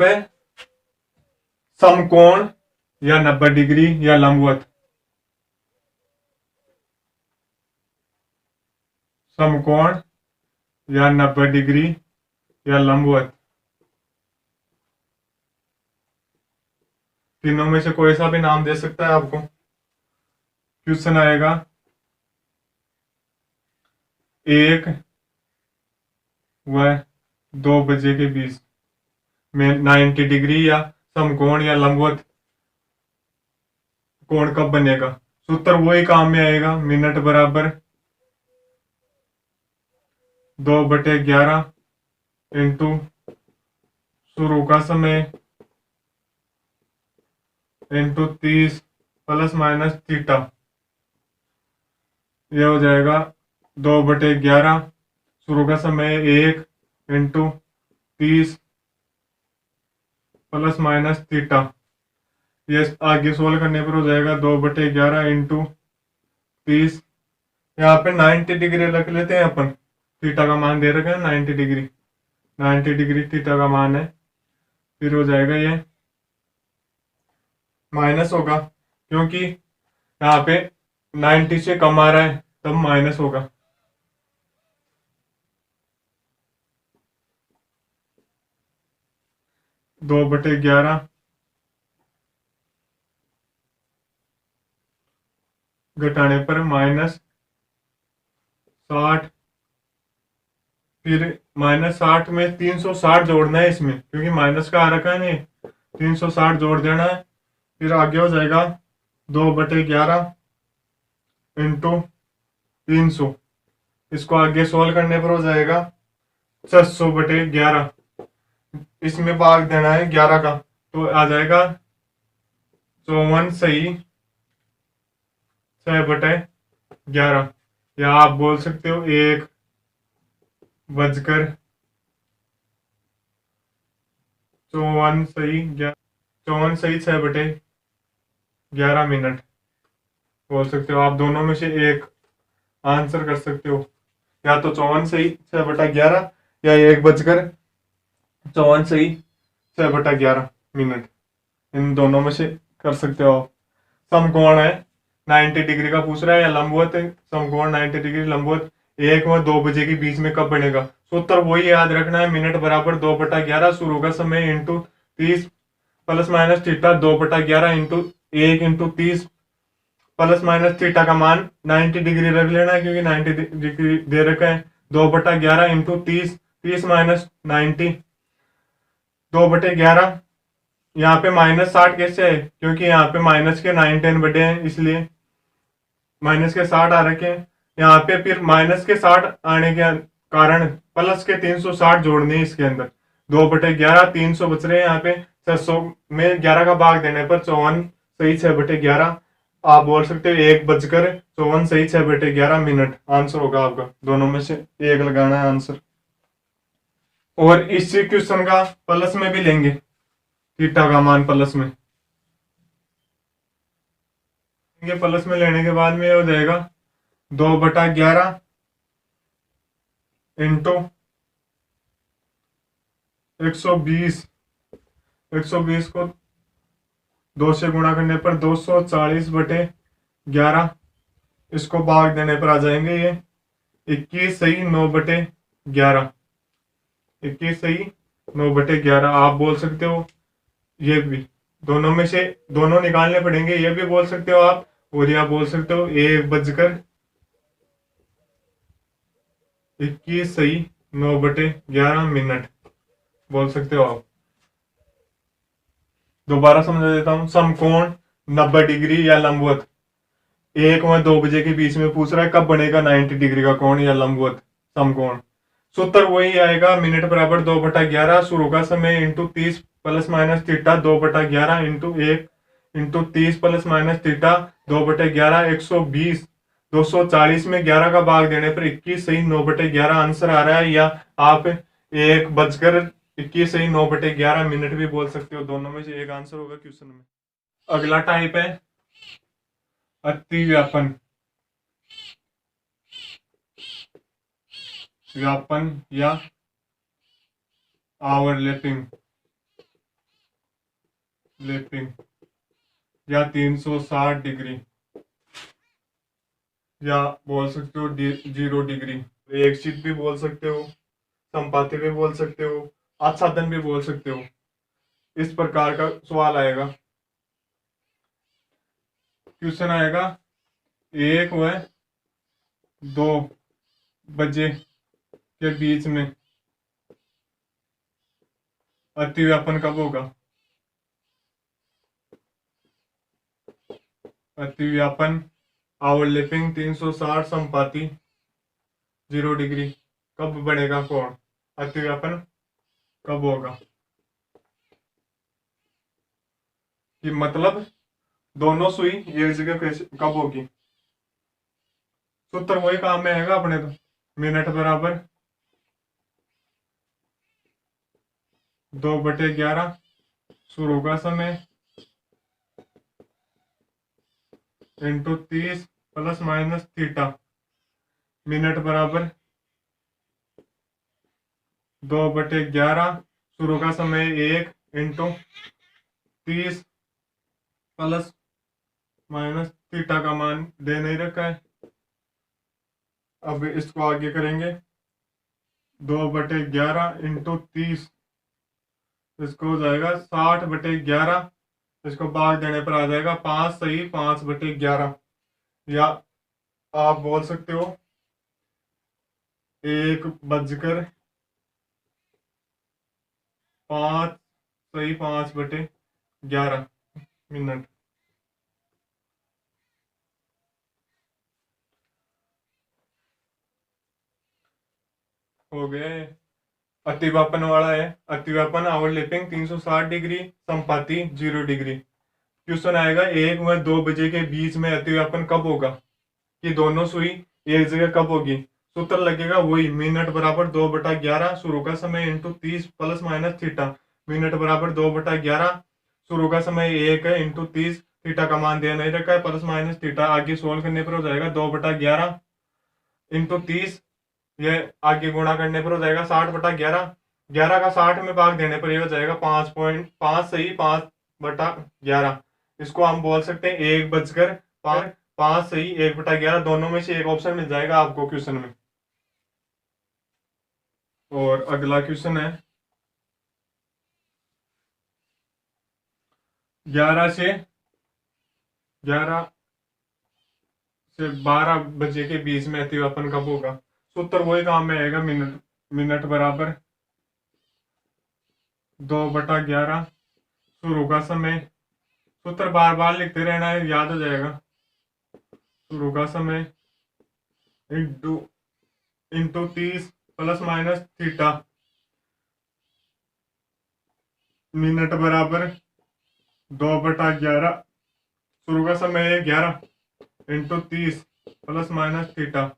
है समकोण या 90 डिग्री या लंबवत। समकोण या 90 डिग्री या लंबवत, तीनों में से कोई सा भी नाम दे सकता है आपको। क्वेश्चन आएगा 1 व 2 बजे के बीच में 90 डिग्री या समकोण या लंबवत कोण कब बनेगा। सूत्र वही काम में आएगा, मिनट बराबर 2/11 इंटू शुरू का समय इंटू 30 प्लस माइनस थीटा। यह हो जाएगा 2/11, शुरू का समय 1 इंटू 30 प्लस माइनस थीटा। ये आगे सोल्व करने पर हो जाएगा 2/11 इंटू 30। यहाँ पे 90 डिग्री रख लेते हैं अपन, थीटा का मान दे रखा है 90 डिग्री, 90 डिग्री थीटा का मान है। फिर हो जाएगा ये माइनस होगा, क्योंकि यहाँ पे 90 से कम आ रहा है तब माइनस होगा। दो बटे 11 घटाने पर -60, फिर -60 में 360 जोड़ना है इसमें, क्योंकि माइनस का आ रखा है नहीं, 360 जोड़ देना है। फिर आगे हो जाएगा 2/11 इंटू 300। इसको आगे सोल्व करने पर हो जाएगा 600/11। इसमें भाग देना है 11 का, तो आ जाएगा 54 सही 6/11, या आप बोल सकते हो 1:54 सही 54 सही 6/11 मिनट बोल सकते हो। आप दोनों में से एक आंसर कर सकते हो, या तो 54 सही 6/11 या 1:54 सही 6/11 मिनट। इन दोनों में से कर सकते हो आप। समकोण है 90 डिग्री का पूछ रहा है या लंबवत है, समकोण 90 डिग्री लंबवत 1 व 2 बजे के बीच में कब बनेगा। सूत्र वही याद रखना है, मिनट बराबर 2/11 शुरू का समय into 30 plus minus theta 2/11 into 1 into 30 plus minus theta का मान 90 डिग्री रख लेना है क्योंकि 90 डिग्री दे रखा है। 2/11 इंटू 30, 30 माइनस 90, 2/11। यहाँ पे -60 कैसे है, क्योंकि यहाँ पे माइनस के 9 10 बटे हैं इसलिए माइनस के 60 आ रखे हैं। यहाँ पे फिर माइनस के 60 आने के कारण प्लस के 360 जोड़ने हैं इसके अंदर। 2/11 300 बच रहे हैं यहाँ पे। 600 में 11 का भाग देने पर 54 सही 6/11। आप बोल सकते हो 1 बजकर 54 सही 6/11 मिनट आंसर होगा आपका। दोनों में से एक लगाना है आंसर। और इसी क्वेश्चन का प्लस में भी लेंगे, थीटा का मान प्लस में प्लस में लेने के बाद में ये हो जाएगा 2/11 इंटू 120। 120 को 2 से गुणा करने पर 240/11। इसको भाग देने पर आ जाएंगे ये 21 सही 9/11। 21 सही 9/11 आप बोल सकते हो। ये भी दोनों में से दोनों निकालने पड़ेंगे, ये भी बोल सकते हो आप। और या बोल सकते हो 1 बजकर 21 सही 9/11 मिनट बोल सकते हो आप। दोबारा समझा देता हूं। समकोण 90 डिग्री या लंबवत 1 व 2 बजे के बीच में पूछ रहा है कब बनेगा 90 डिग्री का कोण या लंबवत समकोण। सूत्र वही आएगा, मिनट बराबर 2/11 शुरू का समय into 30 plus minus theta 2/11 into 1 into 30 plus minus theta 2/11। 120 240 में 11 का भाग देने पर 21 सही 9/11 आंसर आ रहा है। या आप 1 बजकर 21 सही 9/11 मिनट भी बोल सकते हो। दोनों में से एक आंसर होगा क्वेश्चन में। अगला टाइप है अतिव्यापन। व्यापन या ओवरलैपिंग या 360 डिग्री या बोल सकते हो 0 डिग्री। एक शीट भी बोल सकते हो, संपाति भी बोल सकते हो, आच्छादन भी बोल सकते हो। इस प्रकार का सवाल आएगा। क्वेश्चन आएगा 1 व 2 बजे के बीच में अतिव्यापन कब होगा। अतिव्यापन ओवरलैपिंग 360 संपाति 0 डिग्री कब बनेगा कोण, अतिव्यापन कब होगा। कि मतलब दोनों सुई एक जगह कब होगी। सूत्र वही काम में आएगा अपने तो, मिनट बराबर 2/11 शुरू का समय into 30 plus minus theta. Minute बराबर 2/11 शुरू का समय 1 इंटू 30 प्लस माइनस थीटा का मान दे नहीं रखा है। अब इसको आगे करेंगे 2/11 इंटू 30, इसको हो जाएगा 60/11। इसको भाग देने पर आ जाएगा 5 सही 5/11। या आप बोल सकते हो 1 बजकर 5 सही 5/11 मिनट। हो गए। अतिव्यापन वाला है, अतिव्यापन ओवरलैपिंग 360 डिग्री संपाति 0 डिग्री। क्वेश्चन आएगा 1 व 2 बजे के बीच में अतिव्यापन कब होगा, कि दोनों सुई एक जगह कब होगी। सूत्र लगेगा वही, मिनट बराबर 2/11 शुरू का समय into 30 plus minus theta. Minute बराबर 2/11 शुरू का समय 1 है इंटू 30, थीटा का मान दे नहीं रखा है, प्लस माइनस थीटा आगे सोल्व करने पर हो जाएगा 2/11 इंटू 30। ये आगे गुणा करने पर हो जाएगा 60/11। 11 का 60 में भाग देने पर ये हो जाएगा 5.5 सही 1/11। इसको हम बोल सकते हैं 1 बजकर 5 सही 1/11, दोनों में से एक ऑप्शन मिल जाएगा आपको क्वेश्चन में। और अगला क्वेश्चन है 11 से 12 बजे के बीच में अतिव्यापन कब होगा। सूत्र वही काम में आएगा, मिनट मिनट बराबर 2/11, शुरू का समय, सूत्र बार बार लिखते रहना है, याद हो जाएगा। शुरू का समय into into 30 plus minus theta, minute बराबर 2/11, शुरू का समय है 11 इंटू 30 प्लस माइनस थीटा,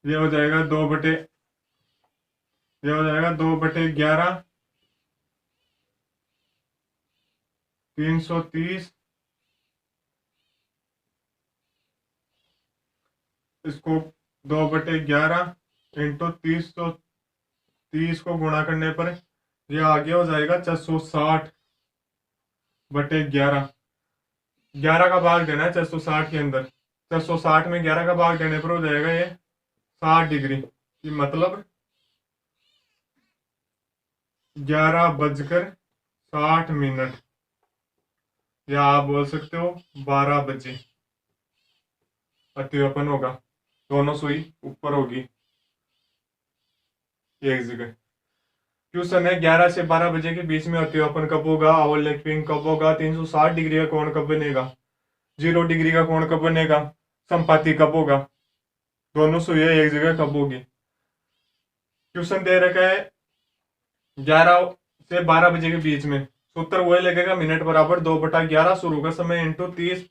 ये हो जाएगा 2/11 330, इसको 2/11 इंटू 30 को गुणा करने पर ये आगे हो जाएगा 460/11। 11 का भाग देना है 460 के अंदर, 460 में 11 का भाग देने पर हो जाएगा ये 60 डिग्री, मतलब 11 बजकर 60 मिनट, या आप बोल सकते हो 12 बजे अतिव्यापन होगा। दोनों सुई ऊपर होगी एक जगह। क्वेश्चन है 11 से 12 बजे के बीच में अतिव्यापन कब होगा, ओवरलैपिंग कब होगा, 360 डिग्री का कोण कब बनेगा, 0 डिग्री का कोण कब बनेगा, संपाती कब होगा, दोनों सुइयां एक जगह कब होगी। क्वेश्चन दे रखा है 11 से 12 बजे के बीच में, सूत्र वही लगेगा, मिनट बराबर 2/11, शुरू का समय into 30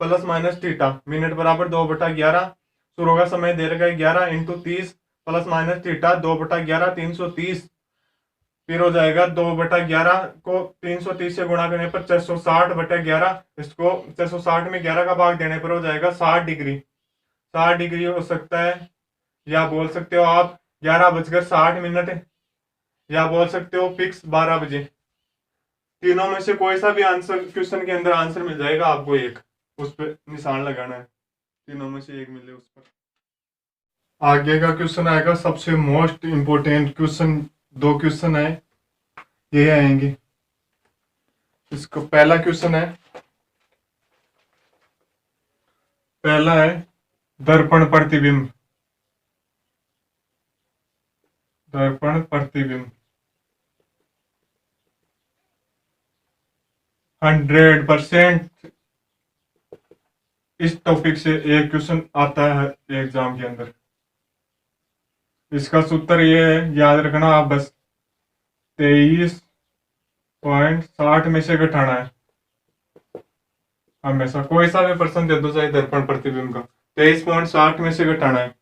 plus minus theta, minute बराबर 2/11, शुरू का समय दे रखा है 11 इंटू 30 प्लस माइनस थीटा, 2/11 330, फिर हो जाएगा 2/11 को 330 से गुणा करने पर 460/11, इसको 460 में 11 का भाग देने पर हो जाएगा 60 डिग्री। 60 डिग्री हो सकता है, या बोल सकते हो आप 11 बजकर 60 मिनट, या बोल सकते हो फिक्स 12 बजे। तीनों में से कोई सा भी आंसर क्वेश्चन के अंदर आंसर मिल जाएगा आपको, एक उस पर निशान लगाना है, तीनों में से एक मिले उस पर। आगे का क्वेश्चन आएगा सबसे मोस्ट इंपोर्टेंट क्वेश्चन, 2 क्वेश्चन है ये आएंगे। इसको पहला क्वेश्चन है, पहला है दर्पण प्रतिबिंब। दर्पण प्रतिबिंब 100% इस टॉपिक से एक क्वेश्चन आता है एग्जाम के अंदर। इसका सूत्र ये है, याद रखना आप बस 23.60 में से घटाना है हमेशा, कोई सा भी प्रश्न दे दो चाहे दर्पण प्रतिबिंब का, 23.60 में से घटाना है।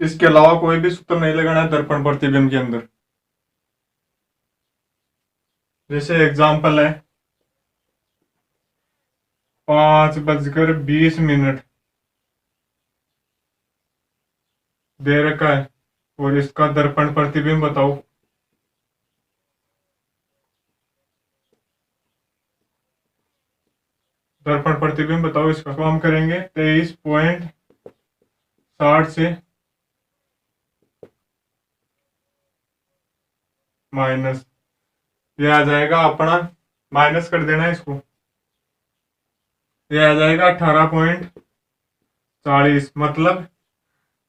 इसके अलावा कोई भी सूत्र नहीं लगाना है दर्पण प्रतिबिंब के अंदर। जैसे एग्जाम्पल है 5:20 दे रखा है और इसका दर्पण प्रतिबिंब बताओ। दर्पण प्रतिबिंब बताओ इसका, तो हम करेंगे 23.60 से माइनस, ये आ जाएगा अपना, माइनस कर देना है इसको, ये आ जाएगा 18.40, मतलब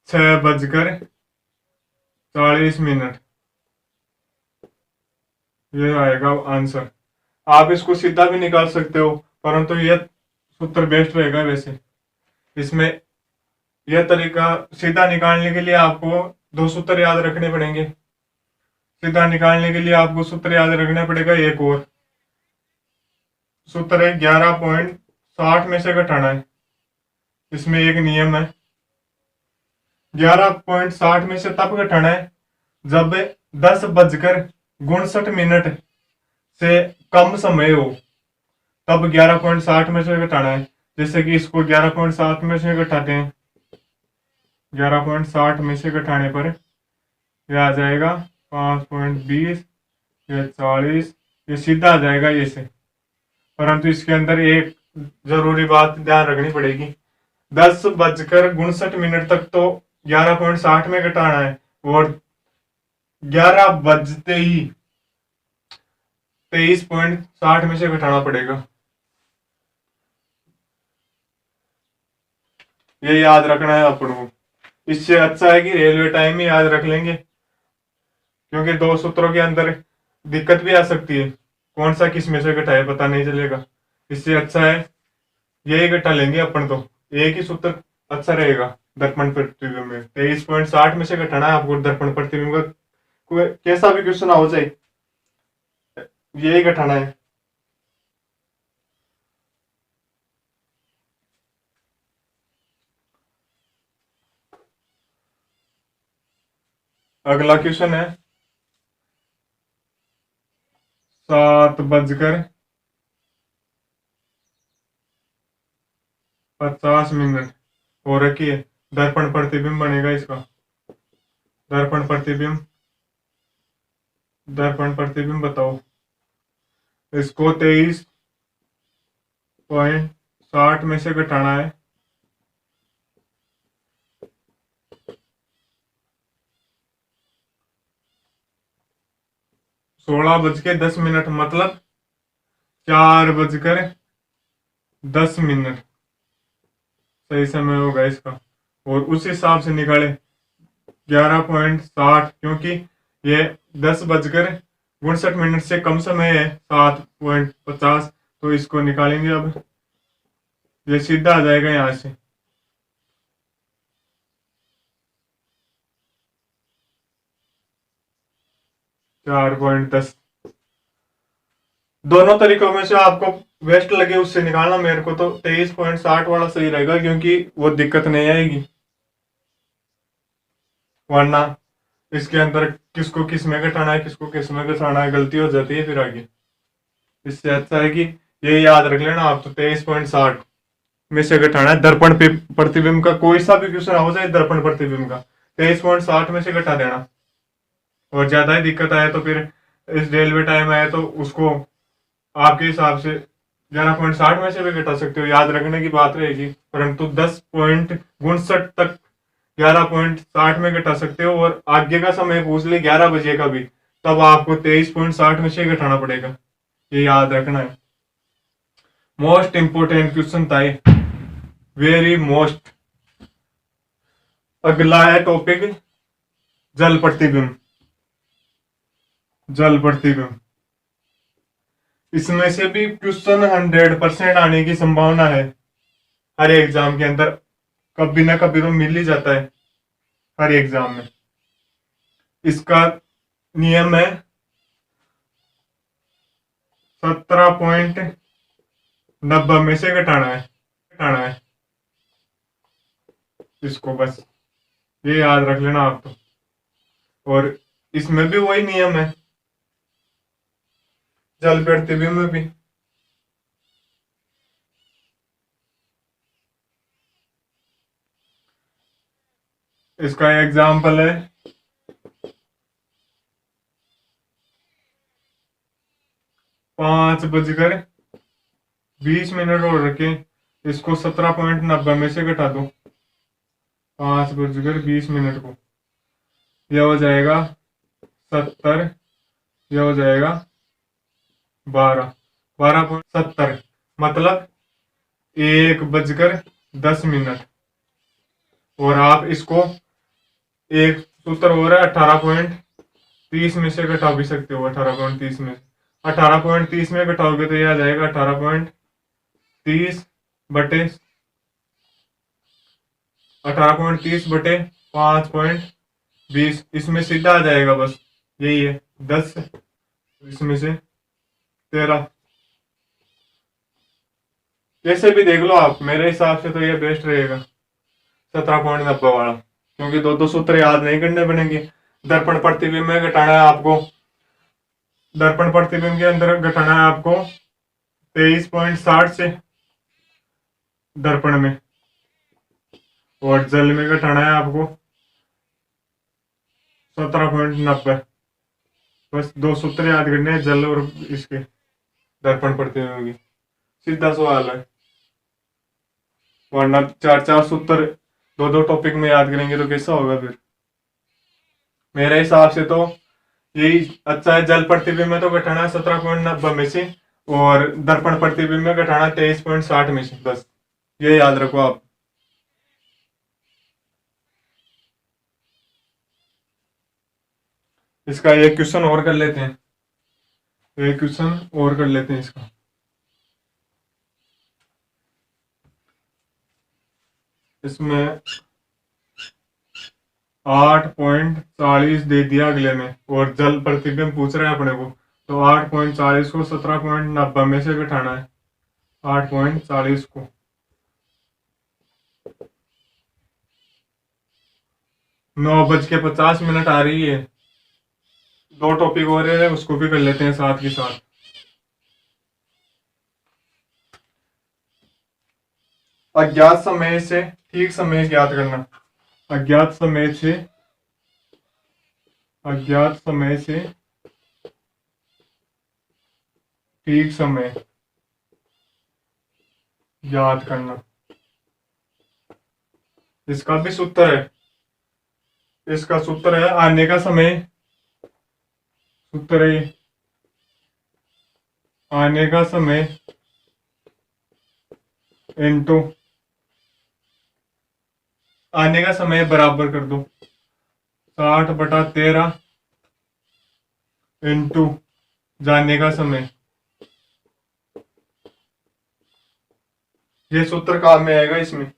6:40। ये आएगा आंसर। आप इसको सीधा भी निकाल सकते हो, परंतु यह सूत्र बेस्ट रहेगा। वैसे इसमें यह तरीका सीधा निकालने के लिए आपको 2 सूत्र याद रखने पड़ेंगे। सीधा निकालने के लिए आपको सूत्र याद रखना पड़ेगा एक और सूत्र है, 11.60 में से घटाना है। इसमें एक नियम है, 11.60 में से तब घटाना है जब 10:59 से कम समय हो, तब 11.60 में से घटाना है। जैसे कि इसको 11.60 में से घटाते हैं, 11.60 में से घटाने पर यह आ जाएगा 5.20, ये 40, ये सीधा आ जाएगा ये से। परंतु इसके अंदर एक जरूरी बात ध्यान रखनी पड़ेगी, 10:59 तक तो 11.60 में घटाना है, और 11 बजते ही 23.60 में से घटाना पड़ेगा। ये याद रखना है अपन को। इससे अच्छा है कि रेलवे टाइम ही याद रख लेंगे, क्योंकि दो सूत्रों के अंदर दिक्कत भी आ सकती है, कौन सा किस में से घटाए पता नहीं चलेगा। इससे अच्छा है यही घटा लेंगे अपन, तो एक ही सूत्र अच्छा रहेगा। दर्पण प्रतिबिंब में 23.60 में से घटाना है आपको दर्पण प्रतिबिंब का, कैसा भी क्वेश्चन हो जाए यही घटाना है। अगला क्वेश्चन है 7:50 हो रखी है, दर्पण प्रतिबिंब बनेगा इसका। दर्पण प्रतिबिंब, दर्पण प्रतिबिंब बताओ। इसको 23.60 में से घटाना है। 16:10 मतलब 4:10 सही समय होगा इसका। और उस हिसाब से निकाले 11.60, क्योंकि ये 10:59 से कम समय है 7.50, तो इसको निकालेंगे। अब ये सीधा आ जाएगा यहाँ से। 4.10, दोनों तरीकों में से आपको बेस्ट लगे उससे निकालना। मेरे को तो 23.60 वाला सही रहेगा, क्योंकि वो दिक्कत नहीं आएगी, वरना इसके अंदर किसको किस में घटाना है, किसको किस में घटाना है, गलती हो जाती है फिर आगे। इससे अच्छा है कि ये याद रख लेना आप, तो 23.60 में से घटाना है। दर्पण प्रतिबिंब का कोई सा भी क्वेश्चन हो जाए, दर्पण प्रतिबिंब का 23.60 में से घटा देना। और ज्यादा ही दिक्कत आए तो फिर इस रेलवे टाइम आए तो उसको आपके हिसाब से 11.60 में से भी घटा सकते हो, याद रखने की बात रहेगी। परंतु 10.59 तक 11.60 में घटा सकते हो, और आगे का समय पूछ ले 11 बजे का भी, तब आपको 23.60 में से घटाना पड़ेगा, ये याद रखना है। मोस्ट इंपोर्टेंट क्वेश्चन था ये, वेरी मोस्ट। अगला है टॉपिक जल प्रतिबिंब। जल प्रतिबिंब, इसमें से भी क्वेश्चन 100% आने की संभावना है हर एग्जाम के अंदर, कभी ना कभी तो मिल ही जाता है हर एग्जाम में। इसका नियम है 17.90 में से घटाना है इसको, बस ये याद रख लेना आप तो। और इसमें भी वही नियम है, जल प्रतिबिंब में भी। इसका एग्जाम्पल है 5:20 और रखे, इसको 17.90 में से घटा दो 5:20 को, यह हो जाएगा 70, यह हो जाएगा 12.70, मतलब 1:10। और आप इसको एक सूत्र हो रहा है 18.30 में से घटा भी सकते हो। 18.30 में घटाओगे तो यह आ जाएगा 18.30 बटे 5.20, इसमें सीधा आ जाएगा, बस यही है 10, इसमें से 13। कैसे भी देख लो आप, मेरे हिसाब से तो ये बेस्ट रहेगा 17.90 वाला, क्योंकि दो सूत्र याद नहीं करने बनेंगे। दर्पण प्रतिबिंब में घटाना है आपको, दर्पण प्रतिबिंब के अंदर घटाना है आपको 23.60 से दर्पण में, और जल में घटाना है आपको 17.90। बस दो सूत्र याद करने हैं, जल और इसके दर्पण प्रतिबिंब की। सीधा सवाल है, वरना चार चार सूत्र दो दो टॉपिक में याद करेंगे तो कैसा होगा फिर। मेरे हिसाब से तो यही अच्छा है। जल प्रतिबिंब में तो घटाना 17.90 में से, और दर्पण प्रतिबिंब में घटाना 23.60 में से, बस ये याद रखो आप। इसका एक क्वेश्चन और कर लेते हैं, एक क्वेश्चन और कर लेते हैं इसका। इसमें 8.40 दे दिया अगले में, और जल प्रतिबिंब पूछ रहे हैं अपने को, तो 8.40 को 17.90 में से घटाना है। 8.40 को 9:50 आ रही है। दो टॉपिक और है, उसको भी कर लेते हैं साथ के साथ। अज्ञात समय से ठीक समय ज्ञात करना। अज्ञात समय से अज्ञात समय से ठीक समय ज्ञात करना, इसका भी सूत्र है। इसका सूत्र है आने का समय, सूत्र है आने का समय इंटू आने का समय बराबर कर दो 60/13 इंटू जाने का समय। ये सूत्र काम में आएगा इसमें।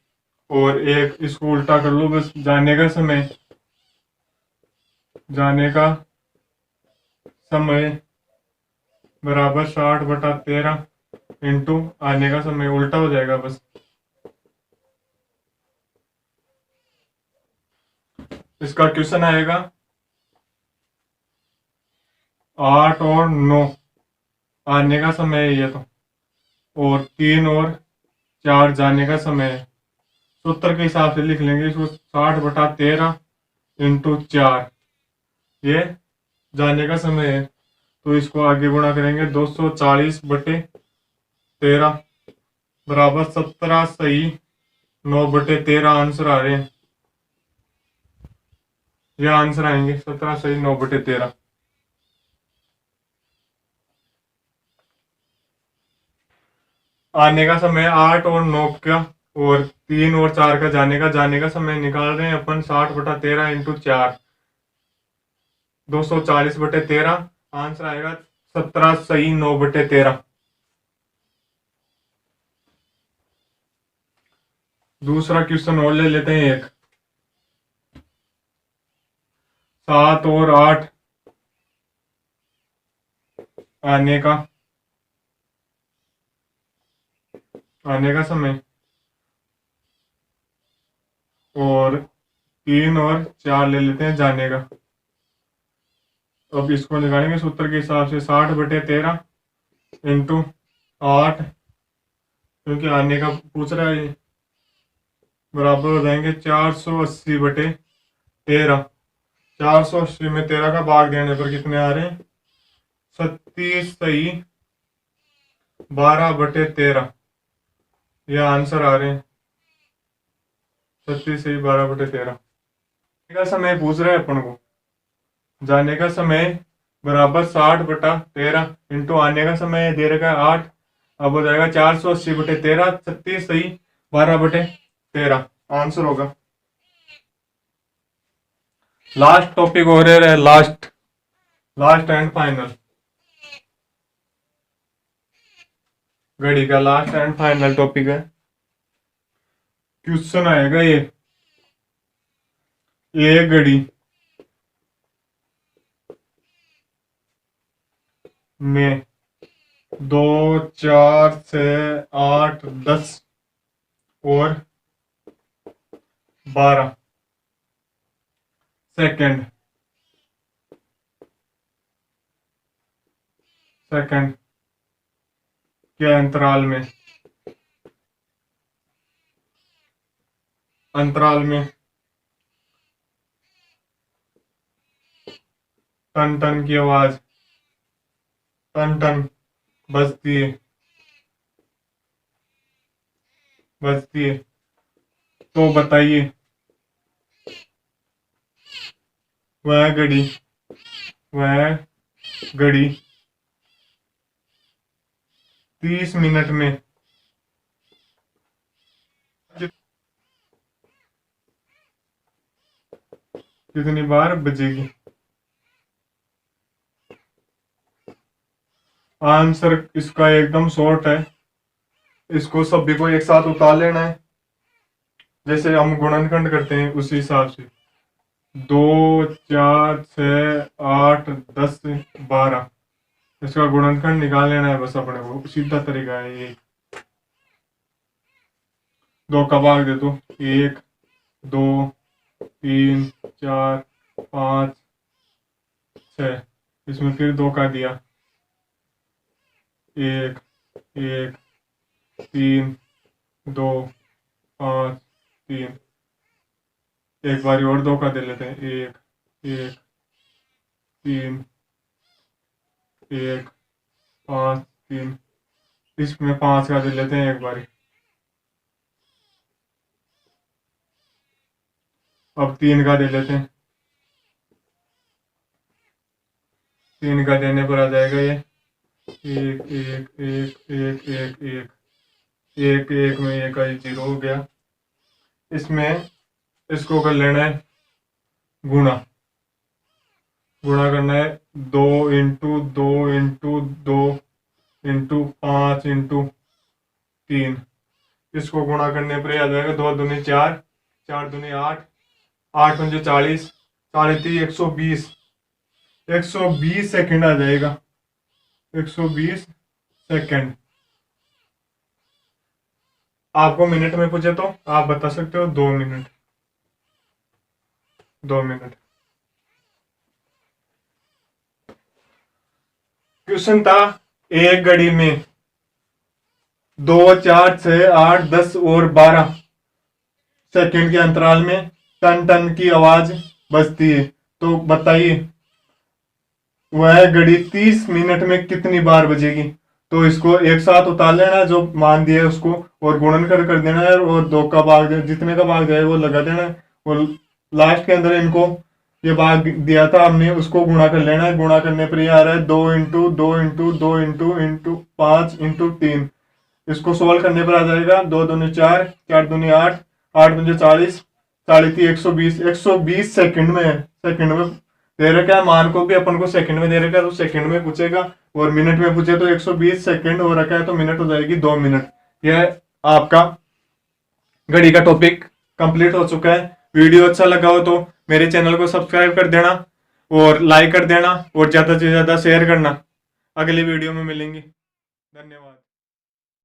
और एक इसको उल्टा कर लो, बस जाने का समय बराबर 60/13 इंटू आने का समय, उल्टा हो जाएगा बस। इसका क्वेश्चन आएगा 8 और 9 आने का समय है ये तो, और 3 और 4 जाने का समय है। सूत्र के हिसाब से लिख लेंगे इसको, 60/13 इंटू 4 ये जाने का समय है, तो इसको आगे गुणा करेंगे 240/13 बराबर 17 सही 9/13 आंसर आ रहे हैं। ये आंसर आएंगे 17 सही 9/13। आने का समय 8 और 9 का, और 3 और 4 का जाने का समय निकाल रहे हैं अपन 60/13 इंटू 4 240/13 आंसर आएगा 17 सही 9/13। दूसरा क्वेश्चन और ले लेते हैं एक। 7 और 8 आने का समय, और 3 और 4 ले लेते हैं जाने का। अब इसको निकालेंगे सूत्र के हिसाब से 60/13 इंटू 8, क्योंकि आने का पूछ रहा है, बराबर हो जाएंगे 480/13। 480 में 13 का भाग देने पर कितने आ रहे हैं? 36 सही 12/13 ये आंसर आ रहे हैं। 36 सही 12/13 का समय पूछ रहे हैं अपन को। जाने का समय बराबर 60/13 इंटू आने का समय दे रखा है 8। अब हो जाएगा 480/13, 36 सही 12/13 आंसर होगा। लास्ट टॉपिक हो रहा है, लास्ट एंड फाइनल, घड़ी का लास्ट एंड फाइनल टॉपिक है। क्वेश्चन आएगा ये, घड़ी में 2, 4, 6, 8, 10 और 12 सेकंड के अंतराल में टन टन की आवाज, टन टन बजती है, बजती है। तो बताइए वह घड़ी, वह घड़ी 30 मिनट में कितनी बार बजेगी? आंसर इसका एकदम शॉर्ट है। इसको सभी को एक साथ उतार लेना है, जैसे हम गुणनखंड करते हैं उसी हिसाब से। 2, 4, 6, 8, 10, 12, इसका गुणनखंड निकाल लेना है बस अपने को। सीधा तरीका है ये। 2 का भाग दे दो, 1, 2, 3, 4, 5, 6, इसमें फिर 2 का दिया, 1, 1, 3, 2, 5, 3, एक बारी और 2 का दे लेते हैं, 1, 1, 3, 1, 5, 3, इसमें 5 का दे लेते हैं एक बारी। अब 3 का दे लेते हैं, 3 का देने पर आ जाएगा ये 1, 1, 1, 1, 1, 1, 1, 1 में 1 का 0 हो गया। इसमें इसको कर लेना है गुणा, गुणा करना है 2 इंटू 2 इंटू 2 इंटू 5 इंटू 3। इसको गुणा करने पर आ जाएगा 2 दूनी 4, 4 दूनी 8, 8 पंजे 40, 40 120, 120 सेकंड आ जाएगा, 120 सेकंड। आपको मिनट में पूछे तो आप बता सकते हो 2 मिनट, 2 मिनट। क्वेश्चन था एक घड़ी में 2, 4, 6, 8, 10 और 12 सेकंड के अंतराल में टन टन की आवाज बजती है। तो बताइए वह घड़ी 30 मिनट में कितनी बार बजेगी? तो इसको एक साथ उतार लेना है, जो मान दिया है उसको, और गुणन कर देना है, और 2 का भाग जितने का भाग जाए वो लगा देना है, और लास्ट के अंदर इनको ये भाग दिया था हमने उसको गुणा कर लेना है। गुणा करने पर ये आ रहा है 2 इंटू 2 इंटू 2 इंटू 5 इंटू 3। इसको सोल्व करने पर आ जाएगा 2 दूनी 4, 4 दूनी 8, 8 पंजे 40, 40 120, 120 सेकंड में है। सेकंड में दे रखा है, मान को भी अपन को सेकंड में दे रखा है तो सेकंड में पूछेगा, और मिनट में पूछे तो 120 सेकंड हो रखा है तो मिनट हो जाएगी 2 मिनट। यह आपका घड़ी का टॉपिक कंप्लीट हो चुका है। वीडियो अच्छा लगा हो तो मेरे चैनल को सब्सक्राइब कर देना और लाइक कर देना और ज़्यादा से ज़्यादा शेयर करना। अगली वीडियो में मिलेंगे। धन्यवाद।